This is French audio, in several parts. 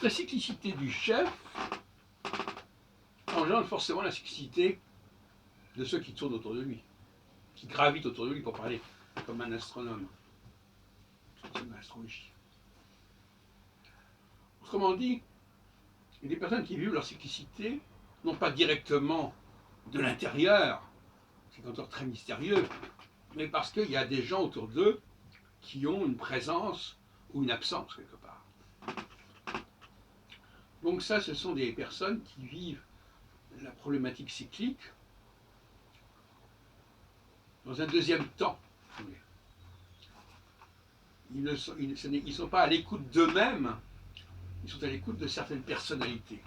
La cyclicité du chef engendre forcément la cyclicité de ceux qui tournent autour de lui, qui gravitent autour de lui, pour parler comme un astronome, c'est une astrologie. Autrement dit, il y a des personnes qui vivent leur cyclicité, non pas directement de l'intérieur, c'est encore très mystérieux, mais parce qu'il y a des gens autour d'eux qui ont une présence ou une absence quelque part. Donc ça, ce sont des personnes qui vivent la problématique cyclique dans un deuxième temps. Ils ne sont pas à l'écoute d'eux-mêmes, ils sont à l'écoute de certaines personnalités.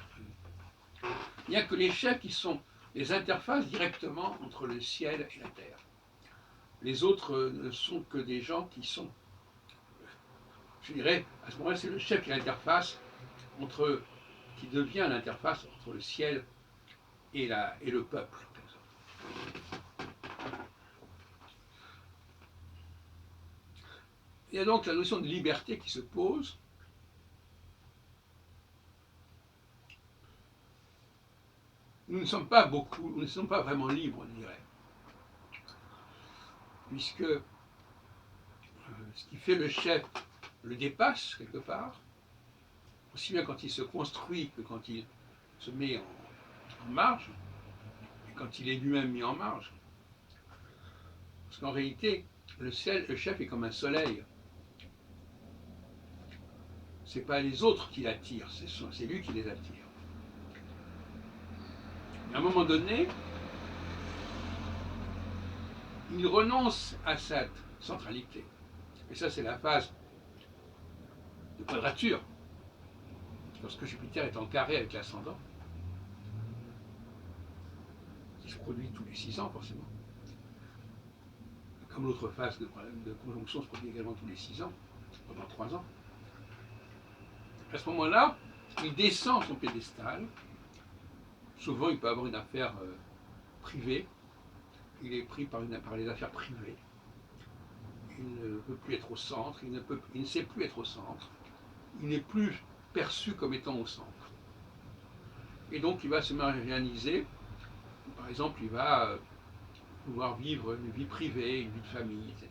Il n'y a que les chefs qui sont les interfaces directement entre le ciel et la terre. Les autres ne sont que des gens qui sont, je dirais, à ce moment-là, c'est le chef qui est l'interface qui devient l'interface entre le ciel et le peuple. Il y a donc la notion de liberté qui se pose. Nous ne sommes pas vraiment libres, je dirais. Puisque ce qui fait le chef le dépasse quelque part, aussi bien quand il se construit que quand il se met en marge, et quand il est lui-même mis en marge. Parce qu'en réalité, le chef est comme un soleil. Ce n'est pas les autres qui l'attirent, c'est lui qui les attire. Mais à un moment donné, il renonce à cette centralité. Et ça, c'est la phase de quadrature. Lorsque Jupiter est en carré avec l'ascendant, qui se produit tous les 6 ans forcément, comme l'autre phase de conjonction se produit également tous les 6 ans, pendant 3 ans. À ce moment-là, il descend son piédestal. Souvent, il peut avoir une affaire privée. Il est pris par les affaires privées. Il ne peut plus être au centre. Il ne sait plus être au centre. Il n'est plus perçu comme étant au centre. Et donc, il va se réaliser. Par exemple, il va pouvoir vivre une vie privée, une vie de famille, etc.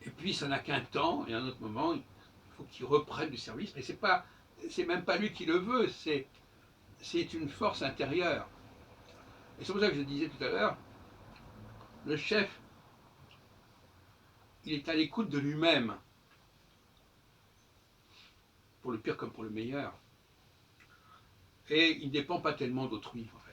Et puis, ça n'a qu'un temps, et à un autre moment, il faut qu'il reprenne du service. Mais c'est même pas lui qui le veut, c'est une force intérieure. Et c'est pour ça que je disais tout à l'heure, le chef, il est à l'écoute de lui-même, pour le pire comme pour le meilleur. Et il ne dépend pas tellement d'autrui, en fait.